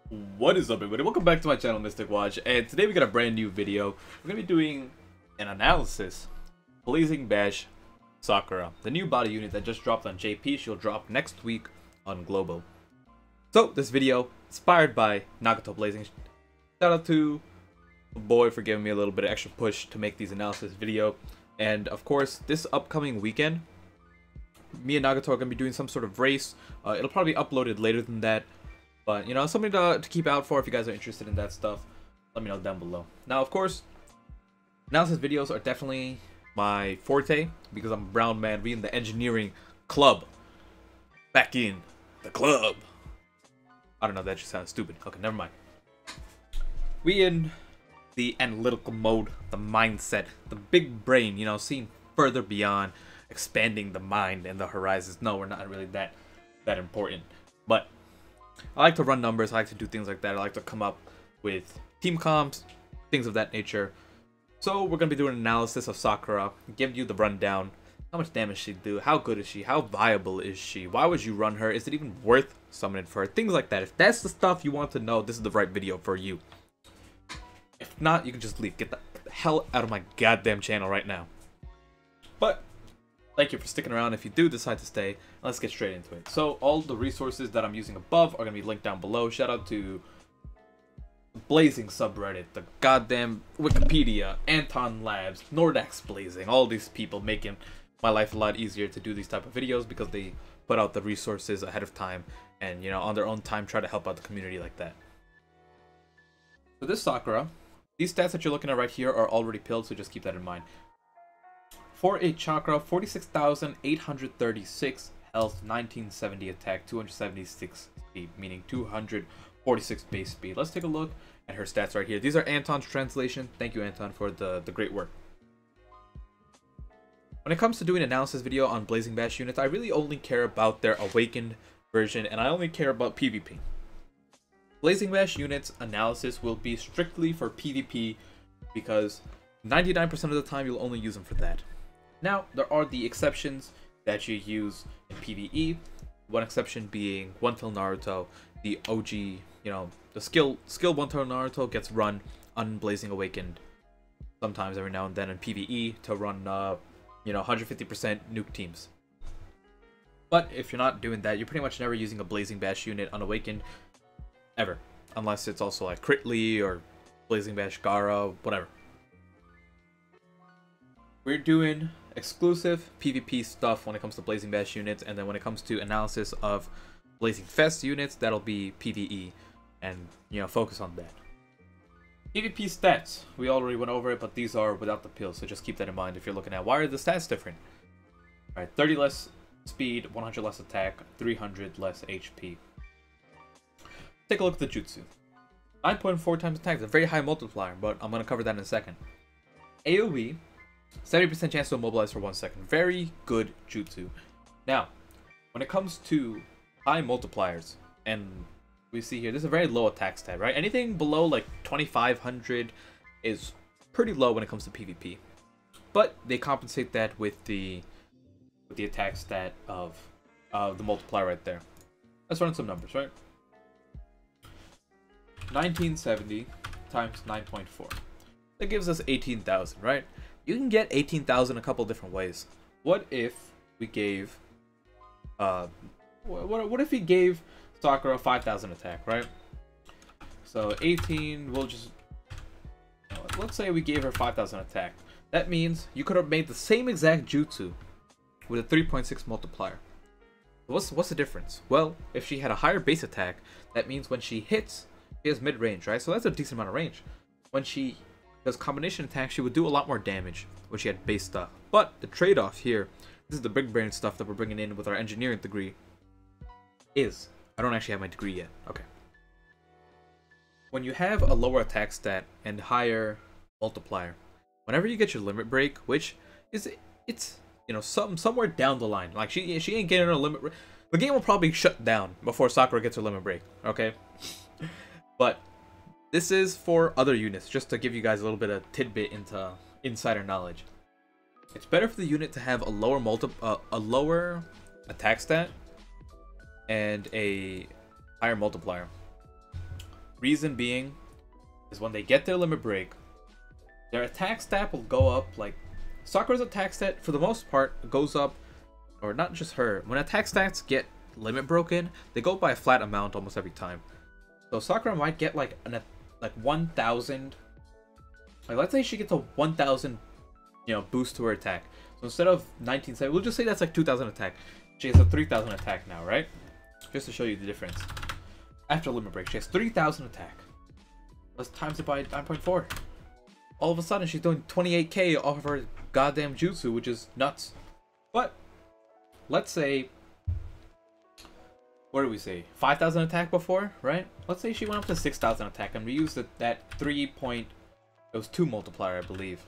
What is up, everybody? Welcome back to my channel, Mystic Watch, and today we got a brand new video. We're gonna be doing an analysis. Blazing Bash Sakura, the new body unit that just dropped on JP. She'll drop next week on Global. So this video inspired by Naruto Blazing. Shout out to the boy for giving me a little bit of extra push to make these analysis video. And of course, this upcoming weekend, me and Nagato are gonna be doing some sort of race. It'll probably be uploaded later than that. But, you know, something to keep out for if you guys are interested in that stuff. Let me know down below. Now, of course, analysis videos are definitely my forte because I'm a brown man. We in the engineering club. Back in the club. I don't know, that just sounds stupid. Okay, never mind. We in the analytical mode, the mindset, the big brain, you know, seeing further beyond, expanding the mind and the horizons. No, we're not really that important. But I like to run numbers, I like to do things like that. I like to come up with team comps, things of that nature. So we're going to be doing an analysis of Sakura, give you the rundown. How much damage she do, how good is she, how viable is she, why would you run her, is it even worth summoning for her, things like that. If that's the stuff you want to know, this is the right video for you. If not, you can just leave. Get the hell out of my goddamn channel right now. But thank you for sticking around. If you do decide to stay, let's get straight into it. So all the resources that I'm using above are going to be linked down below. Shout out to Blazing subreddit, the goddamn Wikipedia, Anton Labs, Nordax Blazing, all these people making my life a lot easier to do these type of videos because they put out the resources ahead of time and, you know, on their own time try to help out the community like that. So this Sakura, these stats that you're looking at right here are already pilled, so just keep that in mind. 4-8 chakra, 46,836 health, 1970 attack, 276 speed, meaning 246 base speed. Let's take a look at her stats right here. These are Anton's translation. Thank you, Anton, for the great work. When it comes to doing an analysis video on Blazing Bash units, I really only care about their awakened version, and I only care about PvP. Blazing Bash units analysis will be strictly for PvP because 99% of the time you'll only use them for that. Now, there are the exceptions that you use in PvE. One exception being One Tail Naruto, the OG, you know, the skill One Tail Naruto gets run on Blazing Awakened sometimes every now and then in PvE to run, you know, 150% nuke teams. But if you're not doing that, you're pretty much never using a Blazing Bash unit on Awakened ever, unless it's also like Critly or Blazing Bash Gara, whatever. We're doing exclusive PvP stuff when it comes to Blazing Bash units, and then when it comes to analysis of Blazing Fest units, that'll be PvE, and, you know, focus on that. PvP stats, we already went over it, but these are without the pills, so just keep that in mind if you're looking at why are the stats different. Alright, 30 less speed, 100 less attack, 300 less HP. Take a look at the jutsu. 9.4 times attack is a very high multiplier, but I'm going to cover that in a second. AoE, 70% chance to immobilize for 1 second. Very good jutsu. Now, when it comes to high multipliers, and we see here, this is a very low attack stat, right? Anything below like 2500 is pretty low when it comes to PvP. But they compensate that with the attack stat of the multiplier right there. Let's run some numbers, right? 1970 times 9.4. That gives us 18,000, right? You can get 18,000 a couple different ways. What if we gave what if we gave Sakura 5,000 attack, right? So 18, we'll just, let's say we gave her 5,000 attack. That means you could have made the same exact jutsu with a 3.6 multiplier. What's the difference? Well, if she had a higher base attack, that means when she hits, she has mid-range, right? So that's a decent amount of range. When she does combination attack, she would do a lot more damage when she had base stuff. But the trade-off here, this is the big brain stuff that we're bringing in with our engineering degree, is, I don't actually have my degree yet. Okay. When you have a lower attack stat and higher multiplier, whenever you get your limit break, which is, it's, you know, somewhere down the line, like she ain't getting her limit break. The game will probably shut down before Sakura gets her limit break, okay? But this is for other units, just to give you guys a little bit of tidbit into insider knowledge. It's better for the unit to have a lower attack stat and a higher multiplier. Reason being is when they get their limit break, their attack stat will go up. Like Sakura's attack stat, for the most part, goes up, or not just her. When attack stats get limit broken, they go by a flat amount almost every time. So Sakura might get like 1,000. Like let's say she gets a 1,000, boost to her attack. So instead of 19,700, we'll just say that's like 2,000 attack. She has a 3,000 attack now, right? Just to show you the difference. After limit break, she has 3,000 attack. Let's times it by 9.4. All of a sudden, she's doing 28k off of her goddamn jutsu, which is nuts. But let's say, what did we say? 5,000 attack before, right? Let's say she went up to 6,000 attack, and we used that 3 point. It was 2 multiplier, I believe.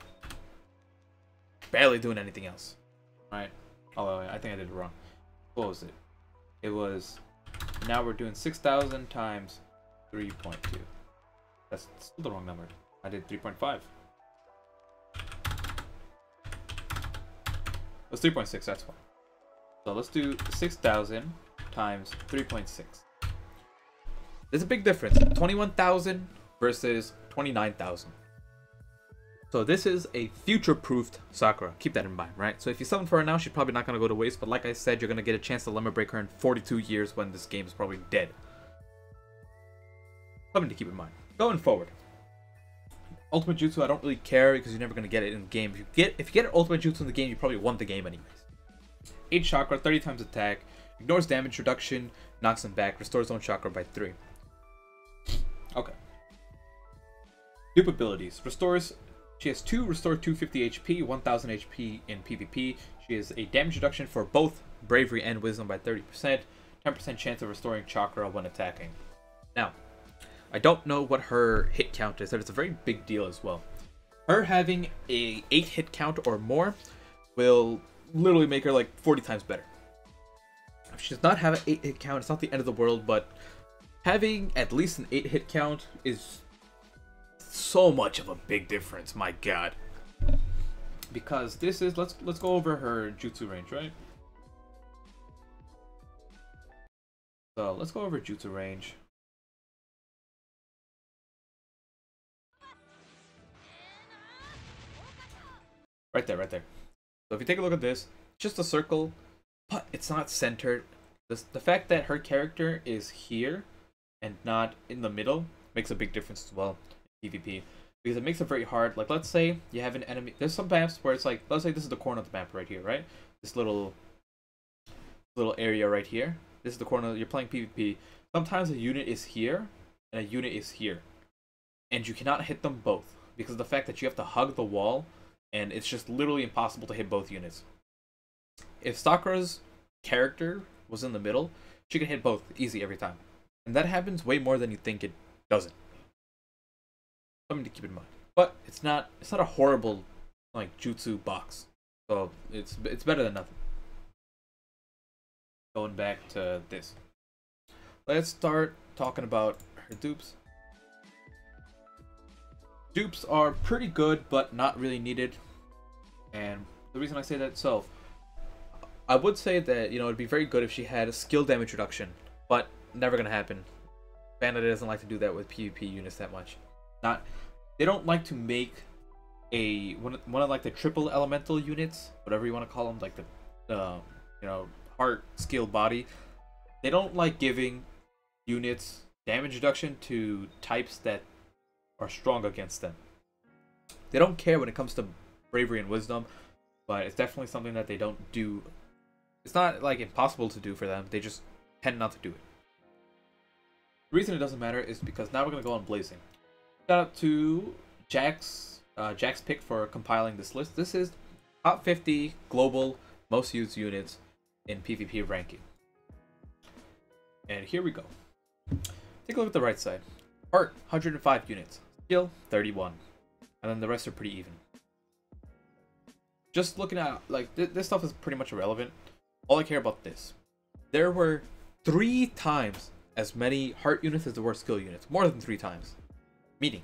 Barely doing anything else, right? Oh, I think I did it wrong. What was it? It was. Now we're doing 6,000 times 3.2. That's still the wrong number. I did 3.5. It's 3.6, that's why. So let's do 6,000 times 3.6. There's a big difference. 21,000 versus 29,000. So this is a future-proofed Sakura. Keep that in mind, right? So if you summon for her now, she's probably not going to go to waste. But like I said, you're going to get a chance to limit break her in 42 years when this game is probably dead. Something to keep in mind. Going forward. Ultimate Jutsu, I don't really care because you're never going to get it in the game. If you get an Ultimate Jutsu in the game, you probably won the game anyways. 8 chakra, 30 times attack. Ignores damage reduction. Knocks him back. Restores own chakra by 3. Okay. Dupe abilities. Restores... She has 2 restore 250 HP, 1000 HP in PvP. She has a damage reduction for both bravery and wisdom by 30%. 10% chance of restoring chakra when attacking. Now, I don't know what her hit count is, but it's a very big deal as well. Her having a 8 hit count or more will literally make her like 40 times better. If she does not have an 8 hit count, it's not the end of the world, but having at least an 8 hit count is so much of a big difference, my god. Because this is, let's go over her jutsu range, right? So let's go over jutsu range. Right there, right there. So if you take a look at this, just a circle, but it's not centered. The fact that her character is here and not in the middle makes a big difference as well. PvP, because it makes it very hard. Like let's say you have an enemy, there's some maps where it's like, let's say this is the corner of the map right here, right? This little area right here, this is the corner. You're playing PvP. Sometimes a unit is here and a unit is here, and you cannot hit them both because of the fact that you have to hug the wall, and it's just literally impossible to hit both units. If Sakura's character was in the middle, she can hit both easy every time, and that happens way more than you think it doesn't. Something to keep in mind, but it's not a horrible like jutsu box, so it's better than nothing. Going back to this, let's start talking about her dupes. Dupes are pretty good, but not really needed, and the reason I say that, so I would say that it'd be very good if she had a skill damage reduction, but never gonna happen. Bandit doesn't like to do that with PvP units that much. They don't like to make one of like the triple elemental units, whatever you want to call them, like the heart, skill, body. They don't like giving units damage reduction to types that are strong against them. They don't care when it comes to bravery and wisdom, but it's definitely something that they don't do. It's not like impossible to do for them. They just tend not to do it. The reason it doesn't matter is because now we're gonna go on Blazing. Shout out to Jack's pick for compiling this list. This is top 50 global most used units in PvP ranking. And here we go. Take a look at the right side. Heart, 105 units. Skill, 31. And then the rest are pretty even. Just looking at, like, this stuff is pretty much irrelevant. All I care about this. There were 3 times as many heart units as there were skill units. More than 3 times. Meaning,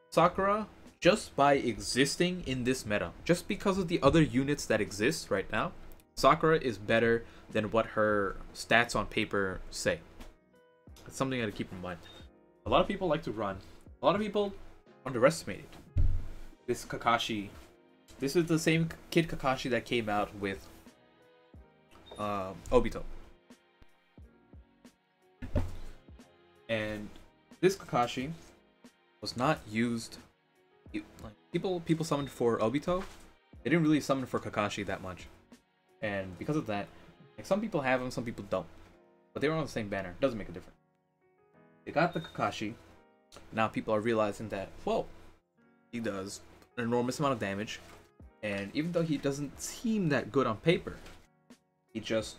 Sakura, just by existing in this meta, just because of the other units that exist right now, Sakura is better than what her stats on paper say. It's something you gotta keep in mind. A lot of people like to run. A lot of people underestimate it. This Kakashi. This is the same kid Kakashi that came out with Obito. And this Kakashi was not used. Like people summoned for Obito. They didn't really summon for Kakashi that much. And because of that, like some people have him, some people don't. But they were on the same banner. Doesn't make a difference. They got the Kakashi. Now people are realizing that, whoa, he does an enormous amount of damage. And even though he doesn't seem that good on paper, he just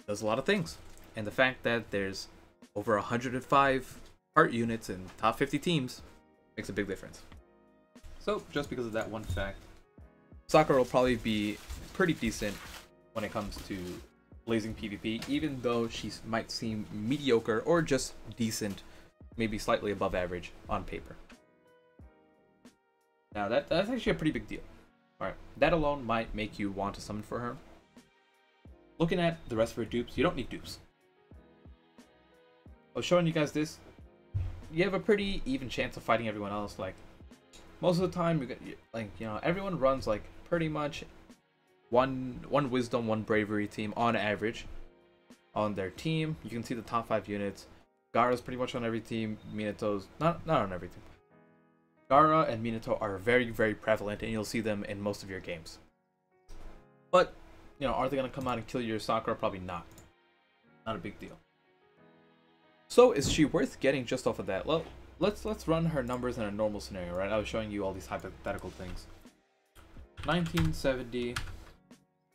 does a lot of things. And the fact that there's over 105 heart units in top 50 teams makes a big difference. So just because of that one fact, Sakura will probably be pretty decent when it comes to Blazing PvP, even though she might seem mediocre or just decent, maybe slightly above average on paper. Now that's actually a pretty big deal. Alright, that alone might make you want to summon for her. Looking at the rest of her dupes, you don't need dupes. I was showing you guys this. You have a pretty even chance of fighting everyone else. Like, most of the time, everyone runs like pretty much one wisdom, one bravery team on average on their team. You can see the top 5 units. Gaara's pretty much on every team. Minato's not on every team. Gaara and Minato are very, very prevalent, and you'll see them in most of your games. But, are they going to come out and kill your Sakura? Probably not. Not a big deal. So, is she worth getting just off of that? Well, let's run her numbers in a normal scenario, right? I was showing you all these hypothetical things. 1970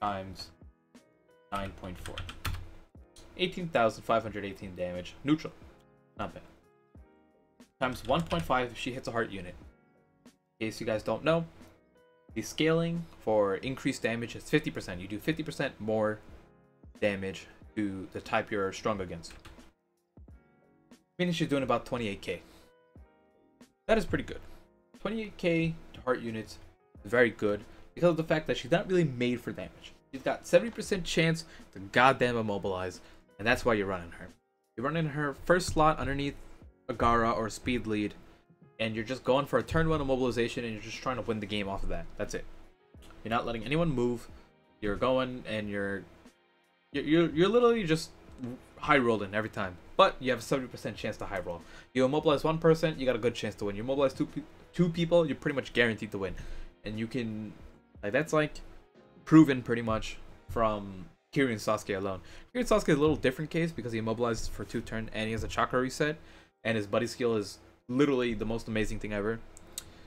times 9.4. 18,518 damage. Neutral. Not bad. Times 1.5 if she hits a heart unit. In case you guys don't know, the scaling for increased damage is 50%. You do 50% more damage to the type you're strong against. Meaning she's doing about 28k. That is pretty good. 28k to heart units is very good because of the fact that she's not really made for damage. She's got 70% chance to goddamn immobilize, and that's why you're running her. You're running her first slot underneath a Gaara or a speed lead, and you're just going for a turn 1 immobilization, and you're just trying to win the game off of that. That's it. You're not letting anyone move. You're going and you're literally just high rolling every time. But you have a 70% chance to high roll. You immobilize one person, you got a good chance to win. You immobilize two people, you're pretty much guaranteed to win. And you can, that's proven pretty much from Kirin Sasuke alone. Kirin Sasuke is a little different case because he immobilizes for 2 turns and he has a chakra reset. And his buddy skill is literally the most amazing thing ever.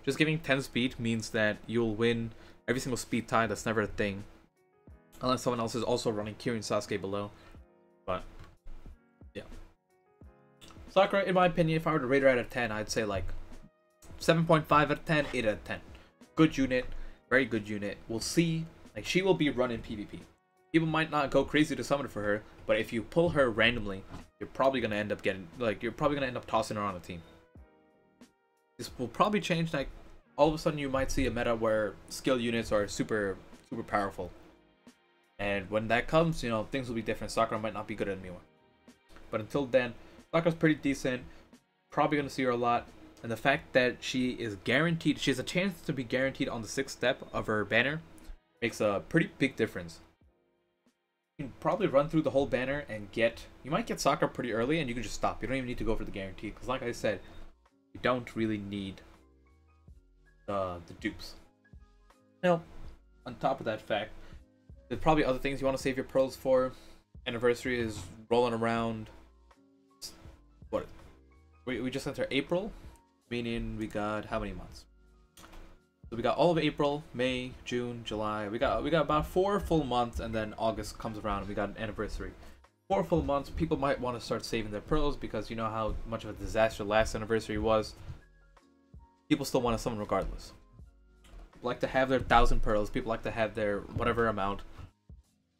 Just giving 10 speed means that you'll win every single speed tie. That's never a thing. Unless someone else is also running Kirin Sasuke below. But, yeah. Sakura, in my opinion, if I were to rate her out of 10, I'd say like 7.5 out of 10, 8 out of 10. Good unit. Very good unit. We'll see. Like, she will be running PvP. People might not go crazy to summon for her, but if you pull her randomly, you're probably gonna end up tossing her on a team. This will probably change. Like, all of a sudden, you might see a meta where skill units are super powerful, and when that comes, things will be different. Sakura might not be good anymore, but until then, Sakura's pretty decent. Probably gonna see her a lot, and the fact that she is guaranteed, she has a chance to be guaranteed on the 6th step of her banner, makes a pretty big difference. You can probably run through the whole banner and you might get Sakura pretty early and you can just stop. You don't even need to go for the guarantee because, like I said, you don't really need the dupes. Now, on top of that fact, there's probably other things you want to save your pearls for. Anniversary is rolling around. What? We just entered April, meaning we got how many months? So we got all of April, May, June, July. We got about 4 full months, and then August comes around and we got an anniversary. 4 full months. People might want to start saving their pearls because you know how much of a disaster last anniversary was. People still want to summon regardless. People like to have their 1,000 pearls. People like to have their whatever amount.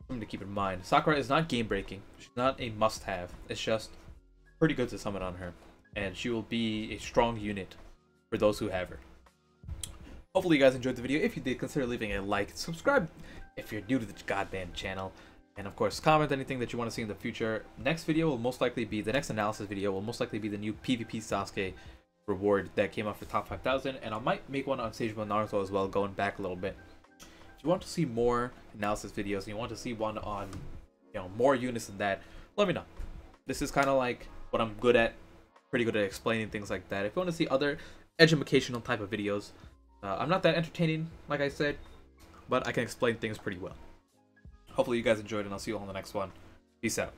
Something to keep in mind. Sakura is not game breaking. She's not a must-have. It's just pretty good to summon on her, and she will be a strong unit for those who have her. Hopefully you guys enjoyed the video. If you did, consider leaving a like. Subscribe if you're new to the goddamn channel. And of course, comment anything that you want to see in the future. Next video will most likely be, the next analysis video will most likely be the new PvP Sasuke reward that came out for top 5,000. And I might make one on Sage 1 Naruto as well, going back a little bit. If you want to see more analysis videos and you want to see one on, more units than that, let me know. This is kind of like what I'm good at, pretty good at explaining things like that. If you want to see other educational type of videos, I'm not that entertaining, like I said, but I can explain things pretty well. Hopefully you guys enjoyed, and I'll see you all in the next one. Peace out.